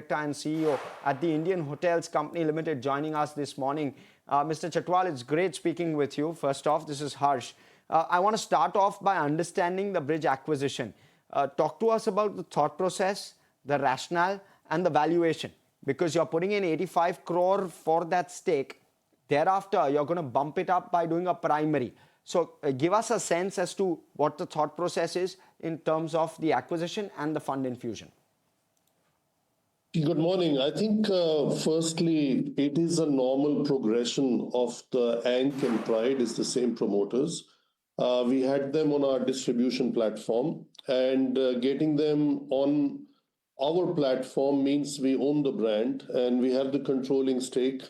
Director and CEO at the Indian Hotels Company Limited, joining us this morning. Mr. Chhatwal, it's great speaking with you. First off, this is Harsh. I want to start off by understanding the Brij acquisition. Talk to us about the thought process, the rationale, and the valuation, because you're putting in 85 crore for that stake. Thereafter, you're going to bump it up by doing a primary. So give us a sense as to what the thought process is in terms of the acquisition and the fund infusion. Good morning. I think, firstly, it is a normal progression of the ANC and Pride is the same promoters. We had them on our distribution platform, and getting them on our platform means we own the brand and we have the controlling stake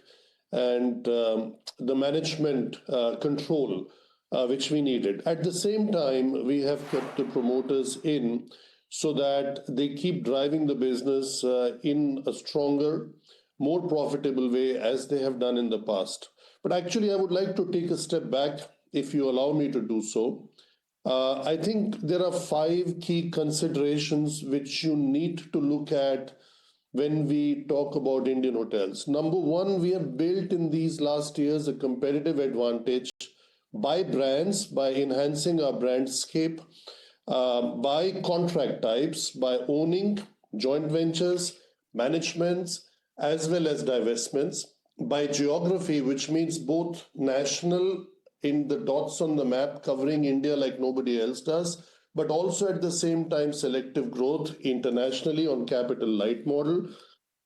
and the management control which we needed. At the same time, we have kept the promoters in so that they keep driving the business in a stronger, more profitable way as they have done in the past. But actually, I would like to take a step back, if you allow me to do so. I think there are 5 key considerations which you need to look at when we talk about Indian hotels. Number 1, we have built in these last years a competitive advantage by brands, by enhancing our brandscape, by contract types, by owning joint ventures, managements, as well as divestments, by geography, which means both national in the dots on the map covering India like nobody else does, but also at the same time selective growth internationally on capital light model,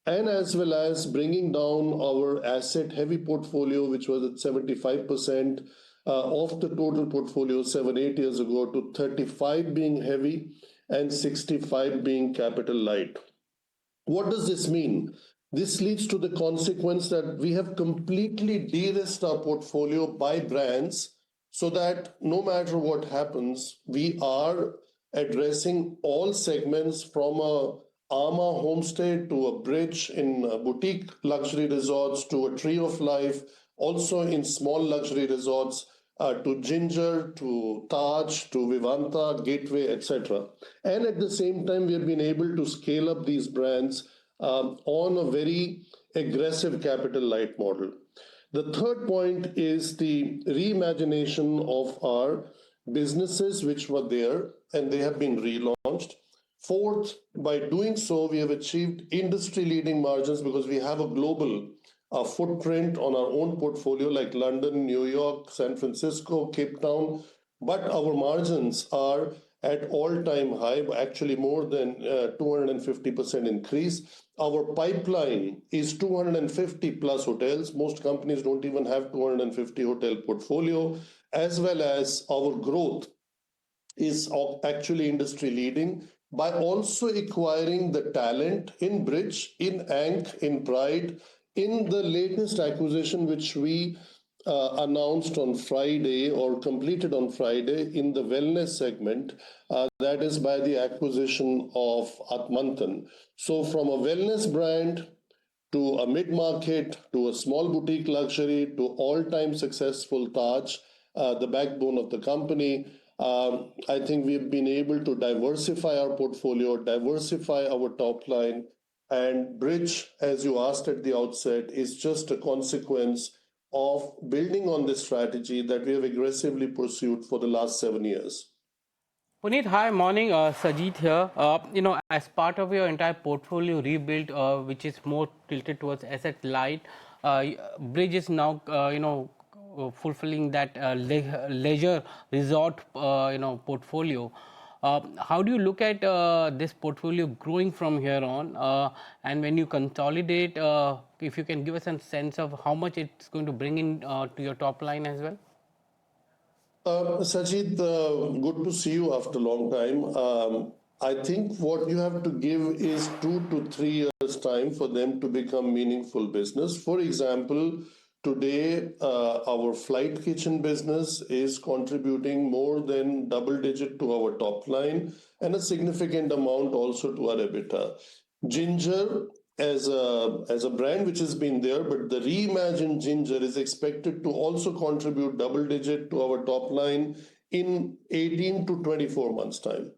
and as well as bringing down our asset heavy portfolio, which was at 75% of the total portfolio 7-8 years ago, to 35 being heavy and 65 being capital light. What does this mean? This leads to the consequence that we have completely de-risked our portfolio by brands so that no matter what happens, we are addressing all segments from a Ama homestay to a Brij in boutique luxury resorts to a Tree of Life, also in small luxury resorts, to Ginger, to Taj, to Vivanta, Gateway, etc. And at the same time, we have been able to scale up these brands on a very aggressive capital light model. The third point is the reimagination of our businesses which were there and they have been relaunched. Fourth, by doing so, we have achieved industry-leading margins because we have a global footprint on our own portfolio like London, New York, San Francisco, Cape Town, but our margins are at all-time high, actually more than 250% increase. Our pipeline is 250 plus hotels. Most companies don't even have 250 hotel portfolio, as well as our growth is actually industry leading by also acquiring the talent in Brij, in ANC, in Pride, in the latest acquisition which we announced on Friday or completed on Friday in the wellness segment, that is by the acquisition of Atmantan. So from a wellness brand to a mid-market to a small boutique luxury to all-time successful Taj, the backbone of the company, I think we've been able to diversify our portfolio, diversify our top line, and Brij, as you asked at the outset, is just a consequence of building on this strategy that we have aggressively pursued for the last 7 years. Puneet, hi, morning. Sajid here. As part of your entire portfolio rebuild, which is more tilted towards asset light, Brij is now, fulfilling that leisure resort, portfolio. How do you look at this portfolio growing from here on? And when you consolidate, if you can give us a sense of how much it's going to bring in to your top line as well? Sajid, good to see you after a long time. I think what you have to give is 2 to 3 years time for them to become meaningful business. For example, today, our flight kitchen business is contributing more than double digit to our top line and a significant amount also to our EBITDA. Ginger as a brand which has been there, but the reimagined Ginger is expected to also contribute double digit to our top line in 18 to 24 months time.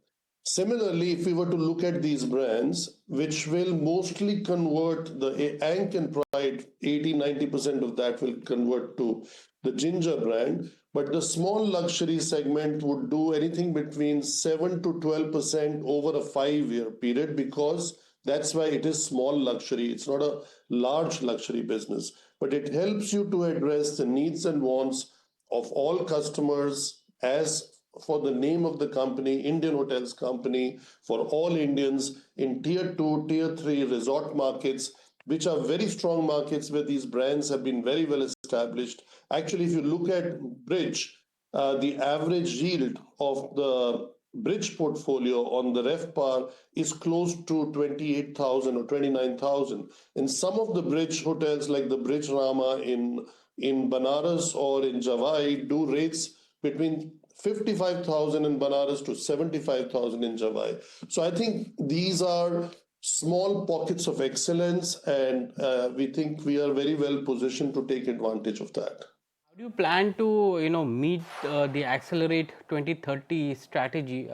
Similarly, if we were to look at these brands, which will mostly convert the Ank and Pride, 80-90% of that will convert to the Ginger brand. But the small luxury segment would do anything between 7 to 12% over a 5-year period, because that's why it is small luxury. It's not a large luxury business, but it helps you to address the needs and wants of all customers, as for the name of the company, Indian Hotels Company, for all Indians in tier 2, tier 3 resort markets, which are very strong markets where these brands have been very well established. Actually, if you look at Brij, the average yield of the Brij portfolio on the RevPAR is close to 28,000 or 29,000. And some of the Brij hotels, like the Brij Rama in Banaras or in Javai, do rates between 55,000 in Banaras to 75,000 in Javai. So I think these are small pockets of excellence, and we think we are very well positioned to take advantage of that. How do you plan to, meet the Accelerate 2030 strategy?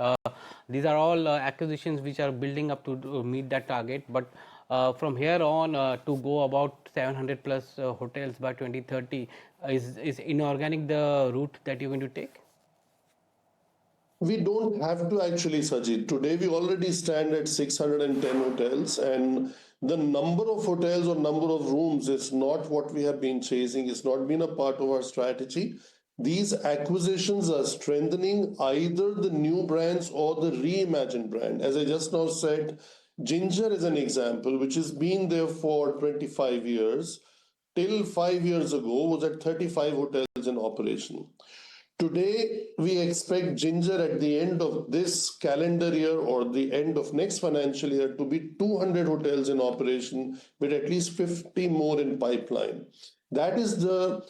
These are all acquisitions which are building up to meet that target. But from here on, to go about 700 plus hotels by 2030, is inorganic the route that you're going to take? We don't have to actually, Sajid. Today, we already stand at 610 hotels, and the number of hotels or number of rooms is not what we have been chasing. It's not been a part of our strategy. These acquisitions are strengthening either the new brands or the reimagined brand. As I just now said, Ginger is an example, which has been there for 25 years. Till 5 years ago, was at 35 hotels in operation. Today, we expect Ginger at the end of this calendar year or the end of next financial year to be 200 hotels in operation, with at least 50 more in pipeline. That is the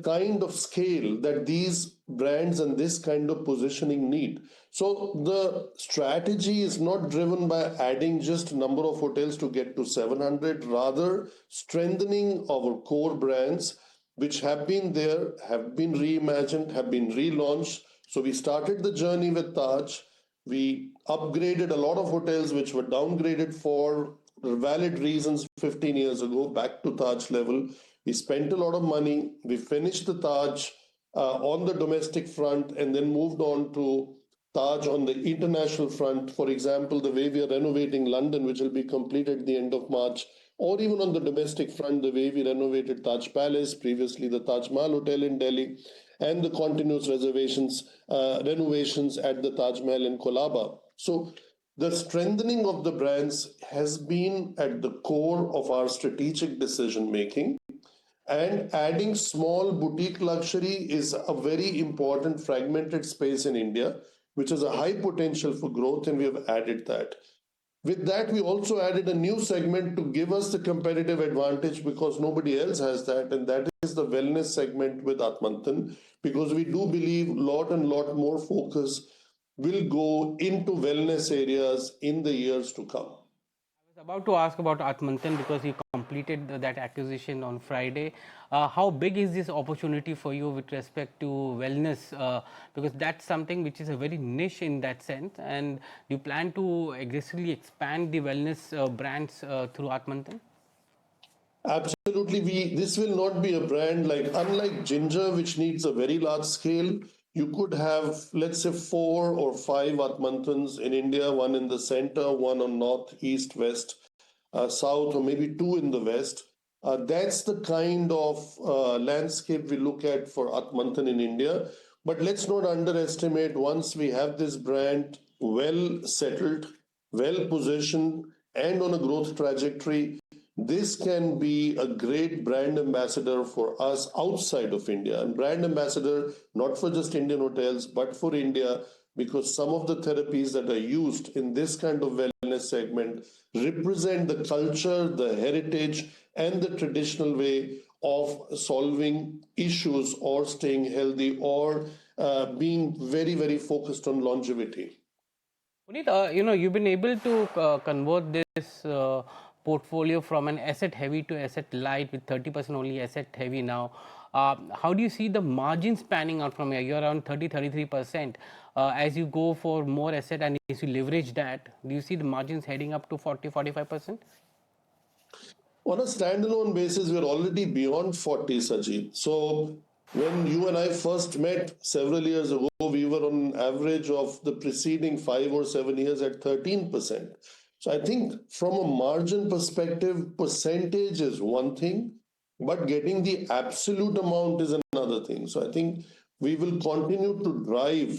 kind of scale that these brands and this kind of positioning need. So the strategy is not driven by adding just number of hotels to get to 700, rather strengthening our core brands which have been there, have been reimagined, have been relaunched. So we started the journey with Taj. We upgraded a lot of hotels which were downgraded for valid reasons 15 years ago back to Taj level. We spent a lot of money. We finished the Taj on the domestic front and then moved on to Taj on the international front. For example, the way we are renovating London, which will be completed at the end of March, or even on the domestic front, the way we renovated Taj Palace, previously the Taj Mahal Hotel in Delhi, and the continuous renovations at the Taj Mahal in Colaba. So the strengthening of the brands has been at the core of our strategic decision making. And adding small boutique luxury is a very important fragmented space in India, which has a high potential for growth, and we have added that. With that, we also added a new segment to give us the competitive advantage, because nobody else has that, and that is the wellness segment with Atmantan, because we do believe lot more focus will go into wellness areas in the years to come. I was about to ask about Atmantan because you completed that acquisition on Friday. How big is this opportunity for you with respect to wellness? Because that's something which is a very niche in that sense. And do you plan to aggressively expand the wellness brands through Atmantan? Absolutely. This will not be a brand like, unlike Ginger, which needs a very large scale. You could have, let's say, 4 or 5 Atmantans in India, one in the center, one on north, east, west, south, or maybe 2 in the west. That's the kind of landscape we look at for Atmantan in India. But let's not underestimate, once we have this brand well settled, well positioned, and on a growth trajectory, this can be a great brand ambassador for us outside of India. And brand ambassador, not for just Indian hotels, but for India, because some of the therapies that are used in this kind of wellness segment represent the culture, the heritage, and the traditional way of solving issues or staying healthy or being very, very focused on longevity. Puneet, you've been able to convert this portfolio from an asset heavy to asset light with 30% only asset heavy now. How do you see the margins panning out from here? You're around 33%. As you go for more asset and as you leverage that, do you see the margins heading up to 45%? On a standalone basis, we're already beyond 40, Sajid. So when you and I first met several years ago, we were on an average of the preceding 5 or 7 years at 13%. So I think from a margin perspective, percentage is one thing, but getting the absolute amount is another thing. So I think we will continue to drive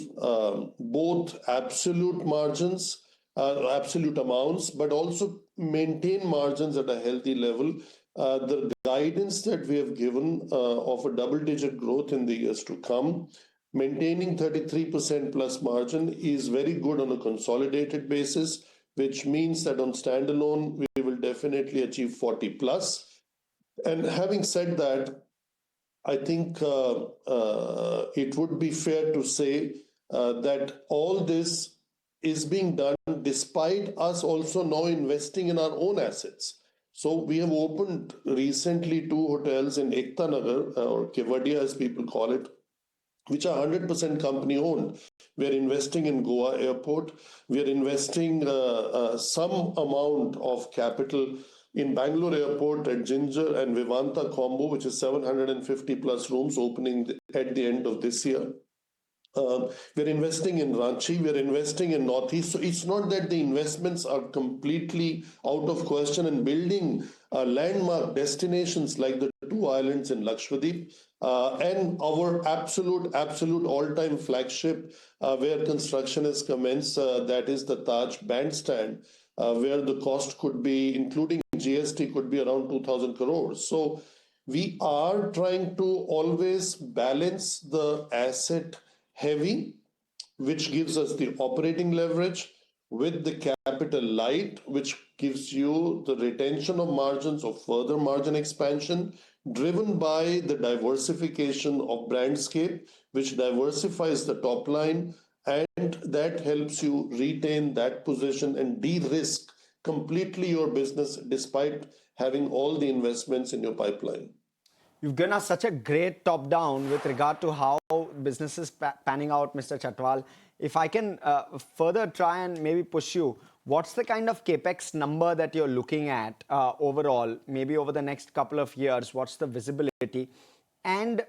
both absolute margins, absolute amounts, but also maintain margins at a healthy level. The guidance that we have given of a double-digit growth in the years to come, maintaining 33% plus margin is very good on a consolidated basis, which means that on standalone, we will definitely achieve 40 plus. And having said that, I think it would be fair to say that all this is being done despite us also now investing in our own assets. So we have opened recently 2 hotels in Ekta Nagar, or Kevadia as people call it, which are 100% company owned. We are investing in Goa Airport. We are investing some amount of capital in Bangalore Airport at Ginger and Vivanta combo, which is 750 plus rooms opening at the end of this year. We're investing in Ranchi, we're investing in Northeast. So it's not that the investments are completely out of question, and building landmark destinations like the 2 islands in Lakshadweep and our absolute all-time flagship where construction is commenced, that is the Taj Bandstand, where the cost could be, including GST, could be around 2,000 crores. So we are trying to always balance the asset heavy, which gives us the operating leverage, with the capital light, which gives you the retention of margins or further margin expansion, driven by the diversification of brandscape, which diversifies the top line, and that helps you retain that position and de-risk completely your business despite having all the investments in your pipeline. You've given us such a great top-down with regard to how business is panning out, Mr. Chhatwal. If I can further try and maybe push you, what's the kind of Capex number that you're looking at overall, maybe over the next couple of years? What's the visibility? And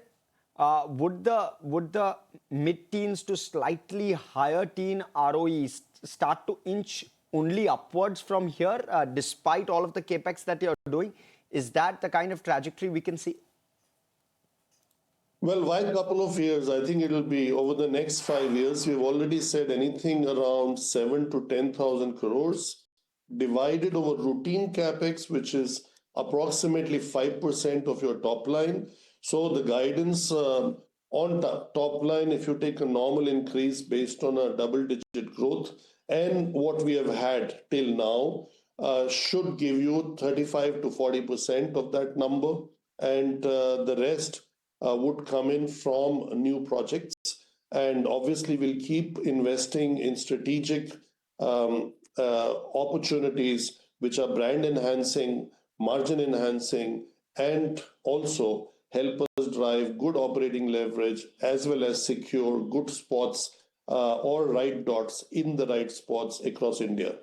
would the mid-teens to slightly higher teen ROEs start to inch only upwards from here, despite all of the Capex that you're doing? Is that the kind of trajectory we can see? Well, why a couple of years? I think it'll be over the next 5 years. We've already said anything around 7 to 10,000 crores divided over routine Capex, which is approximately 5% of your top line. So the guidance on top line, if you take a normal increase based on a double-digit growth and what we have had till now, should give you 35 to 40% of that number. And the rest would come in from new projects. And obviously, we'll keep investing in strategic opportunities, which are brand enhancing, margin enhancing, and also help us drive good operating leverage as well as secure good spots or right dots in the right spots across India.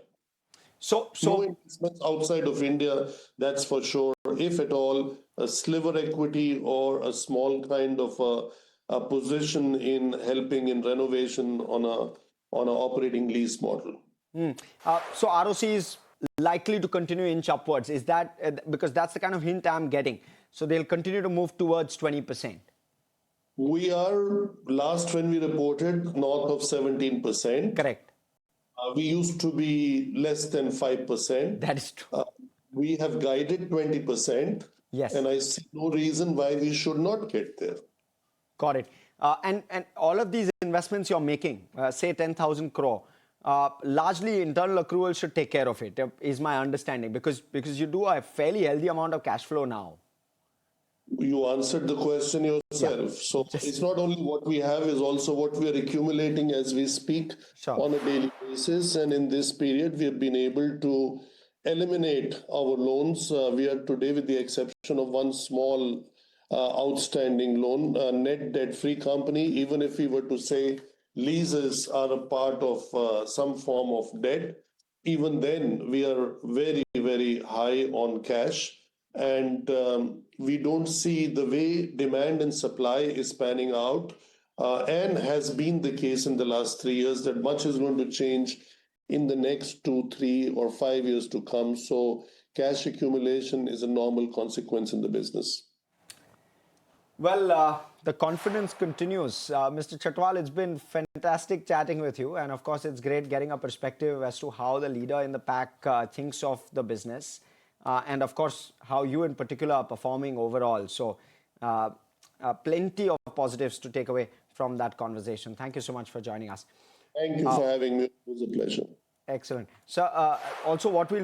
So no investments outside of India, that's for sure. If at all, a sliver equity or a small kind of a position in helping in renovation on an operating lease model. So ROC is likely to continue inch upwards. Is that because that's the kind of hint I'm getting? So they'll continue to move towards 20%. We are, last when we reported, north of 17%. Correct. We used to be less than 5%. That is true. We have guided 20%. Yes. And I see no reason why we should not get there. Got it. And all of these investments you're making, say 10,000 crore, largely internal accrual should take care of it, is my understanding, because you do a fairly healthy amount of cash flow now. You answered the question yourself. Yeah. So it's not only what we have, is also what we are accumulating as we speak on a daily basis. And in this period, we have been able to eliminate our loans. We are today, with the exception of one small outstanding loan, a net debt-free company. Even if we were to say leases are a part of some form of debt, even then we are very, very high on cash. And we don't see the way demand and supply is panning out, and has been the case in the last 3 years, that much is going to change in the next 2, 3, or 5 years to come. So cash accumulation is a normal consequence in the business. Well, the confidence continues. Mr. Chhatwal, it's been fantastic chatting with you. And of course, it's great getting a perspective as to how the leader in the pack thinks of the business. And of course, how you in particular are performing overall. So plenty of positives to take away from that conversation. Thank you so much for joining us. Thank you for having me. It was a pleasure. Excellent. So also what we'll